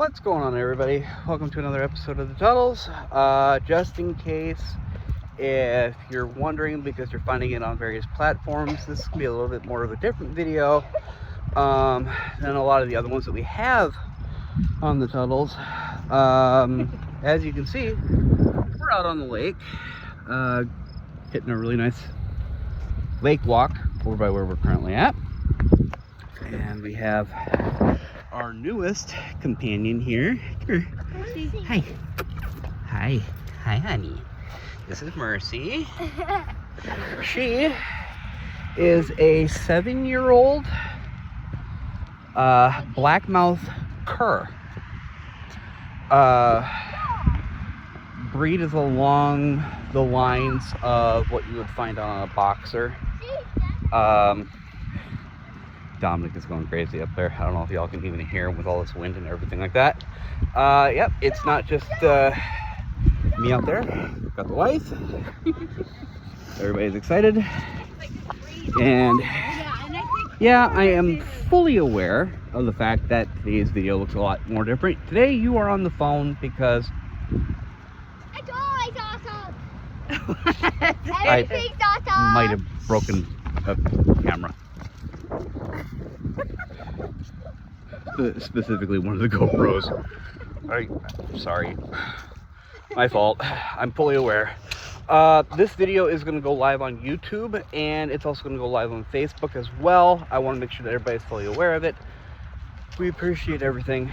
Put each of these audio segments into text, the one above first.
What's going on, everybody? Welcome to another episode of the Tuttles. Just in case if you're wondering, because you're finding it on various platforms, this is going to be a little bit more of a different video than a lot of the other ones that we have on the Tuttles. As you can see, we're out on the lake, hitting a really nice lake walk over by where we're currently at. And we have our newest companion here. Hi. Hi. Hi, honey. This is Mercy. She is a 7-year-old blackmouth cur. Breed is along the lines of what you would find on a boxer. Dominic is going crazy up there. I don't know if y'all can even hear him with all this wind and everything like that. Yep, it's not just me out there. We've got the wife. Everybody's excited. And yeah, I am fully aware of the fact that today's video looks a lot more different. Today you are on the phone because I might have broken a camera. Specifically one of the GoPros. Sorry, my fault. I'm fully aware. This video is going to go live on YouTube, and it's also going to go live on Facebook as well. I want to make sure that everybody's fully aware of it. We appreciate everything.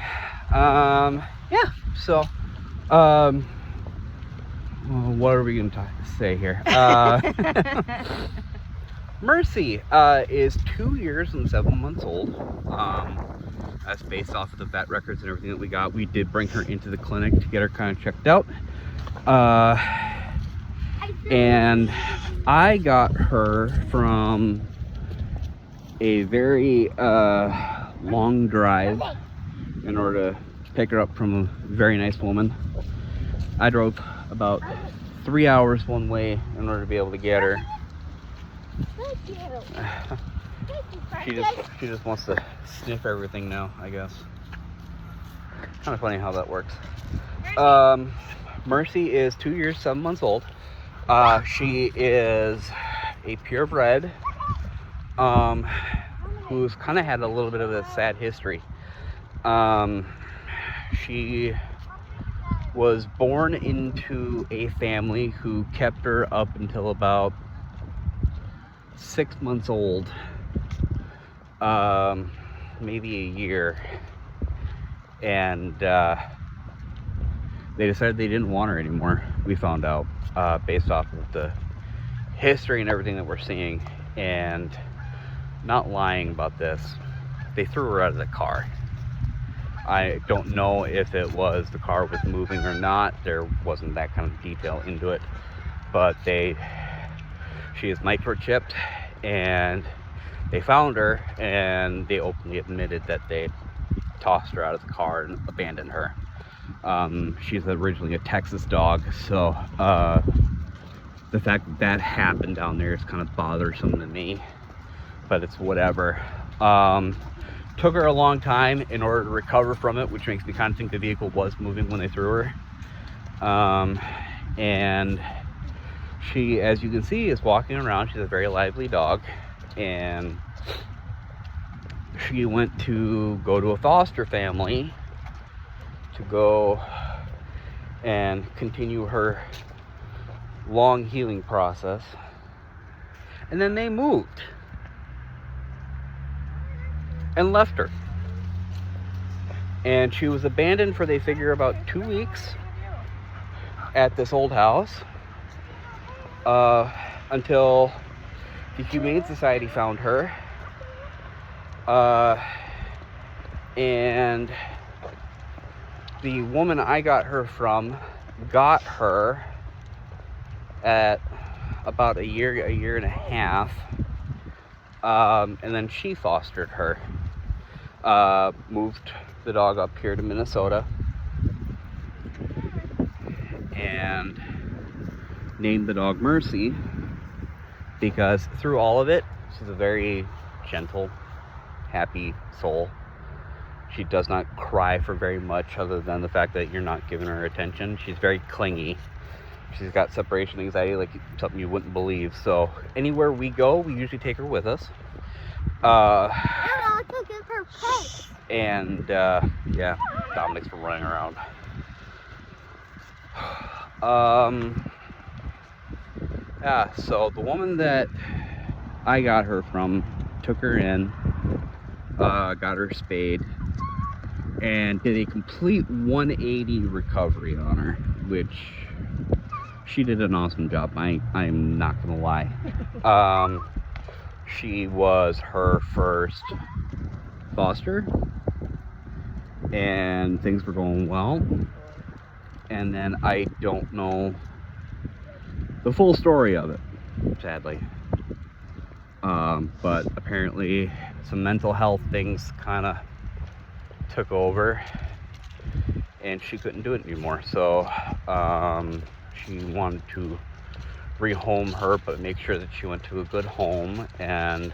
Yeah, so what are we going to say here? Mercy is 2 years and 7 months old. That's based off of the vet records and everything that we got. We did bring her into the clinic to get her kind of checked out. And I got her from a very long drive in order to pick her up from a very nice woman. I drove about 3 hours one way in order to be able to get her. She just wants to sniff everything now, I guess. Kind of funny how that works. Mercy is 2 years, 7 months old. She is a purebred who's kind of had a little bit of a sad history. She was born into a family who kept her up until about 6 months old, maybe a year, and they decided they didn't want her anymore. We found out based off of the history and everything that we're seeing, and not lying about this, they threw her out of the car. I don't know if it was the car was moving or not. There wasn't that kind of detail into it, but she is microchipped, and they found her, and they openly admitted that they tossed her out of the car and abandoned her. She's originally a Texas dog, so the fact that that happened down there is kind of bothersome to me, but it's whatever. Took her a long time in order to recover from it, which makes me kind of think the vehicle was moving when they threw her. And she, as you can see, is walking around. She's a very lively dog, and she went to go to a foster family to go and continue her long healing process, and then they moved and left her, and she was abandoned for, they figure, about 2 weeks at this old house, until the Humane Society found her, and the woman I got her from got her at about a year and a half, and then she fostered her, moved the dog up here to Minnesota, and named the dog Mercy, because through all of it, she's a very gentle, happy soul. She does not cry for very much other than the fact that you're not giving her attention. She's very clingy. She's got separation anxiety like something you wouldn't believe. So anywhere we go, we usually take her with us. And yeah, Dominic's been running around. Yeah, so the woman that I got her from took her in, got her spayed, and did a complete 180 recovery on her, which she did an awesome job. I'm not gonna lie. She was her first foster, and things were going well. And then I don't know the full story of it, sadly. But apparently some mental health things kind of took over and she couldn't do it anymore. So she wanted to rehome her, but make sure that she went to a good home. And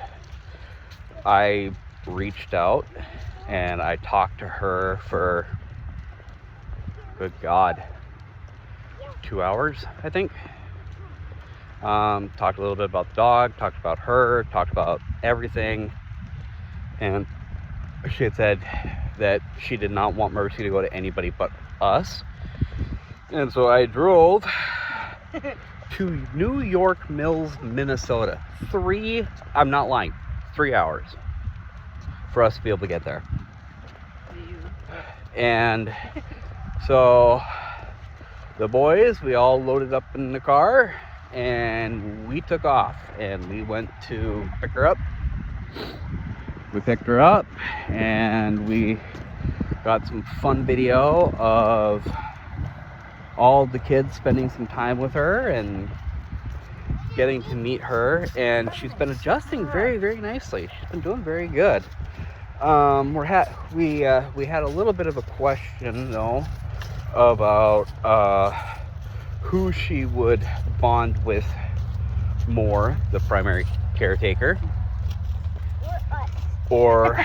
I reached out and I talked to her for, good God, 2 hours, I think. Talked a little bit about the dog, talked about her, talked about everything. And she had said that she did not want Mercy to go to anybody but us. And so I drove to New York Mills, Minnesota. I'm not lying, 3 hours for us to be able to get there. And so the boys, we all loaded up in the car and we took off and we went to pick her up. We picked her up and we got some fun video of all the kids spending some time with her and getting to meet her, and she's been adjusting very, very nicely. She's been doing very good. We had a little bit of a question though about who she would bond with more, the primary caretaker or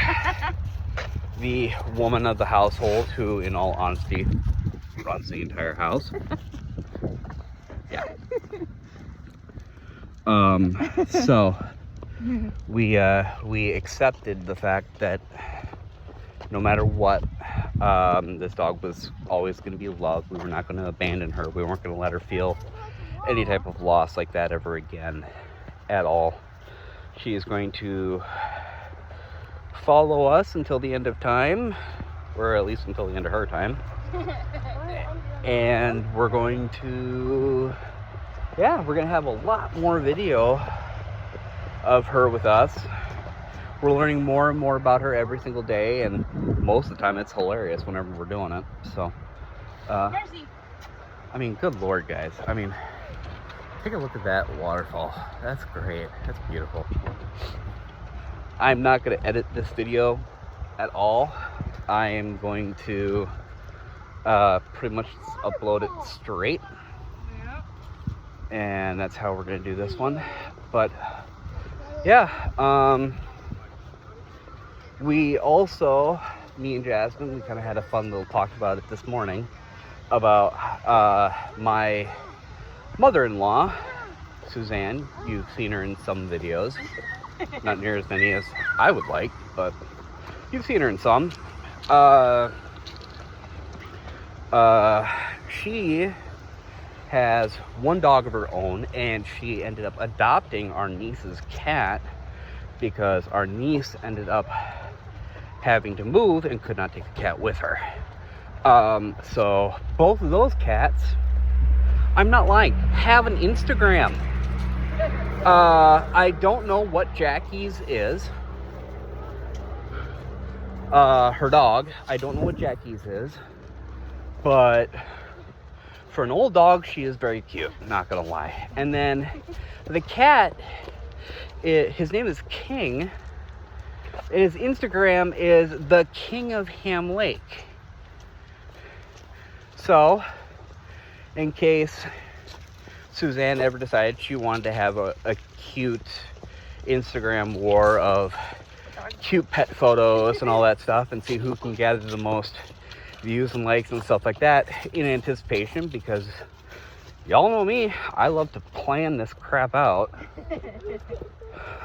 the woman of the household, who in all honesty runs the entire house. Yeah. So we accepted the fact that no matter what, this dog was always going to be loved. We were not going to abandon her. We weren't going to let her feel any type of loss like that ever again at all. She is going to follow us until the end of time, or at least until the end of her time. And we're going to, we're going to have a lot more video of her with us. We're learning more and more about her every single day, and most of the time it's hilarious whenever we're doing it. So, I mean, good Lord, guys. I mean, take a look at that waterfall. That's great. That's beautiful. I'm not going to edit this video at all. I am going to pretty much upload it straight. And that's how we're going to do this one. But, yeah, we also, me and Jasmine, we kind of had a fun little talk about it this morning about my mother-in-law, Suzanne. You've seen her in some videos, not near as many as I would like, but you've seen her in some. She has one dog of her own, and she ended up adopting our niece's cat because our niece ended up having to move and could not take the cat with her. So both of those cats, I'm not lying, have an Instagram. I don't know what Jackie's is. Her dog, I don't know what Jackie's is, but for an old dog, she is very cute, not gonna lie. And then the cat, his name is King. His Instagram is the King of Ham Lake. So, in case Suzanne ever decided she wanted to have a cute Instagram war of cute pet photos and all that stuff, and see who can gather the most views and likes and stuff like that in anticipation, because y'all know me, I love to plan this crap out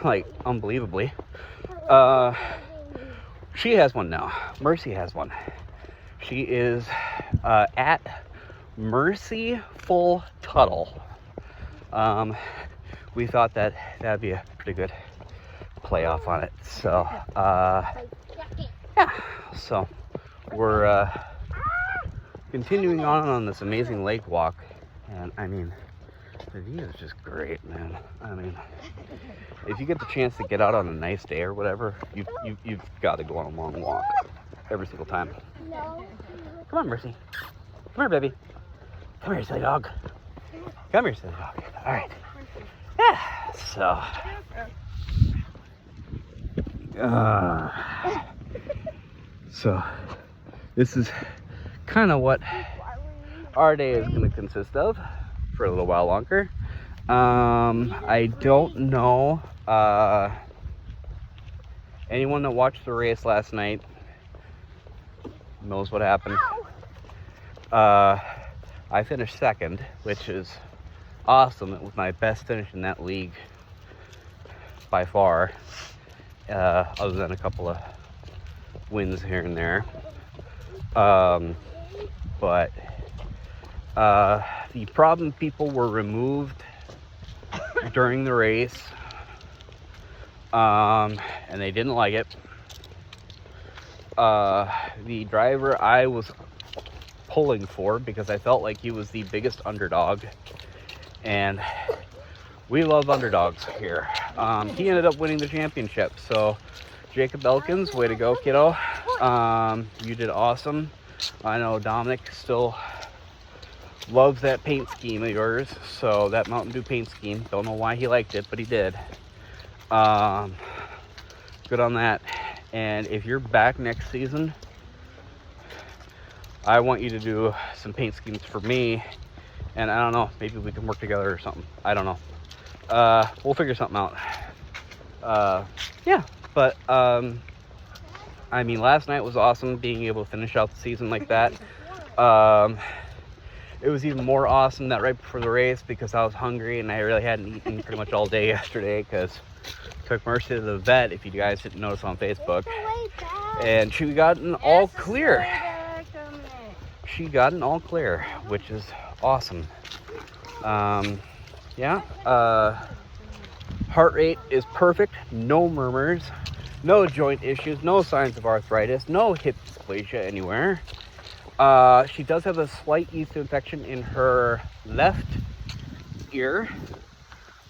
like unbelievably. She has one now. Mercy has one. She is at Mercyful Tuttle. We thought that that'd be a pretty good playoff on it. So yeah, so we're continuing on this amazing lake walk, and I mean, the view is just great, man. I mean, if you get the chance to get out on a nice day or whatever, you've got to go on a long walk every single time. Come on, Mercy. Come here, baby. Come here, silly dog. Come here, silly dog. All right. Yeah. So this is kind of what our day is going to consist of for a little while longer. I don't know. Anyone that watched the race last night knows what happened. I finished second, which is awesome. It was my best finish in that league by far, other than a couple of wins here and there. But the problem people were removed during the race, and they didn't like it. The driver I was pulling for, because I felt like he was the biggest underdog, and we love underdogs here. He ended up winning the championship. So Jacob Elkins, way to go, kiddo. You did awesome. I know Dominic still loves that paint scheme of yours, so that Mountain Dew paint scheme. Don't know why he liked it, but he did. Good on that. And if you're back next season, I want you to do some paint schemes for me, and I don't know, maybe we can work together or something. I don't know. We'll figure something out. Yeah, but I mean, last night was awesome, being able to finish out the season like that. It was even more awesome that right before the race, because I was hungry and I really hadn't eaten pretty much all day yesterday, because I took Mercy to the vet, if you guys didn't notice on Facebook, and she got an all clear. She got an all clear, which is awesome. Yeah, heart rate is perfect, no murmurs, no joint issues, no signs of arthritis, no hip dysplasia anywhere. She does have a slight yeast infection in her left ear,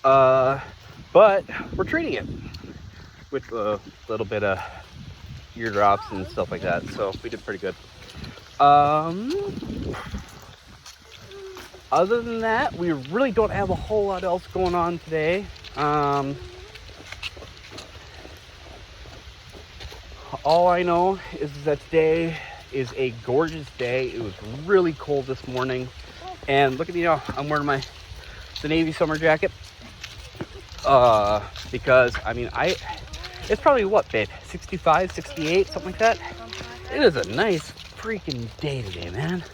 but we're treating it with a little bit of ear drops and stuff like that, so we did pretty good. Other than that, we really don't have a whole lot else going on today. All I know is that today is a gorgeous day. It was really cold this morning, and look at me now, I'm wearing the Navy summer jacket, because I mean, it's probably what, babe, 65, 68, something like that. It is a nice freaking day today, man.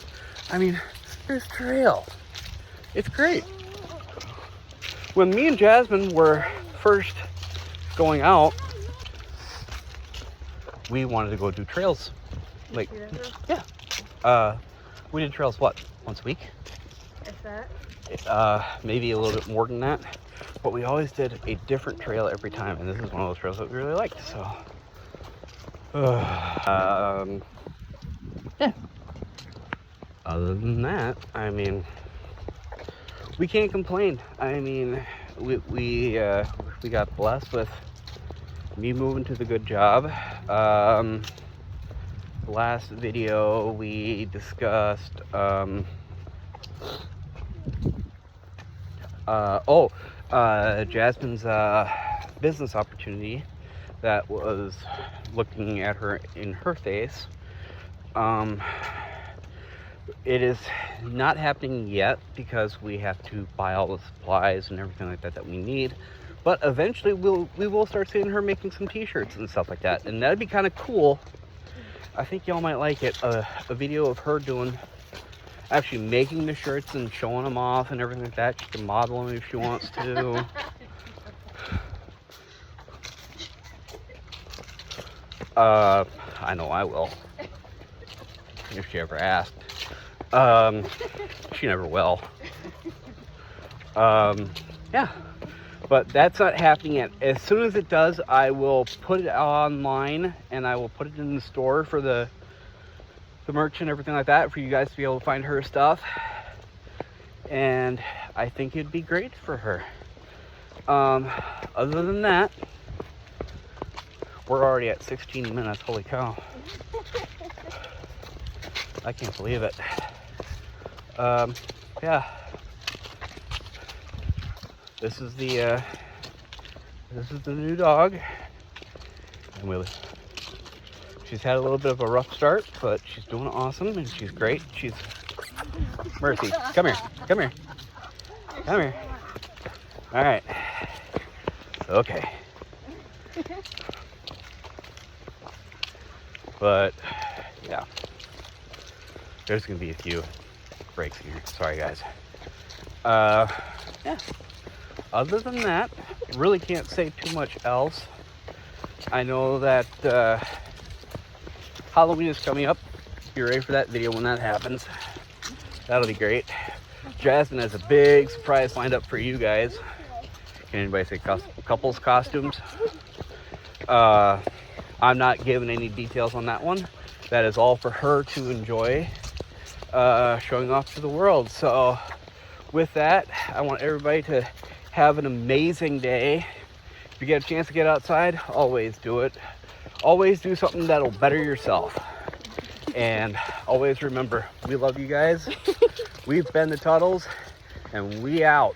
I mean, there's trail. It's great. When me and Jasmine were first going out, we wanted to go do trails. Like, yeah. We did trails, what, once a week? If that? Maybe a little bit more than that. But we always did a different trail every time, and this is one of those trails that we really liked, so. Yeah. Other than that, I mean, we can't complain. I mean, we got blessed with me moving to the good job. Last video we discussed Jasmine's business opportunity that was looking at her in her face. It is not happening yet because we have to buy all the supplies and everything like that we need But eventually we will start seeing her making some t-shirts and stuff like that, and that'd be kind of cool. I think y'all might like it. A video of her actually making the shirts and showing them off and everything like that. She can model them if she wants to. I know I will. If she ever asked. She never will. Yeah. But that's not happening yet. As soon as it does, I will put it online and I will put it in the store for the merch and everything like that for you guys to be able to find her stuff. And I think it'd be great for her. Other than that, we're already at 16 minutes. Holy cow. I can't believe it. Yeah. This is the new dog. And she's had a little bit of a rough start, but she's doing awesome and she's great. She's Mercy. Come here. Come here. Come here. All right. Okay. But yeah, there's gonna be a few breaks in here. Sorry, guys. Yeah. Other than that, really can't say too much else. I know that Halloween is coming up. Be ready for that video when that happens. That'll be great. Jasmine has a big surprise lined up for you guys. Can anybody say couples costumes? I'm not giving any details on that one. That is all for her to enjoy, showing off to the world. So with that, I want everybody to have an amazing day. If you get a chance to get outside, always do it. Always do something that'll better yourself. And always remember, we love you guys. We've been the Tuttles, and we out.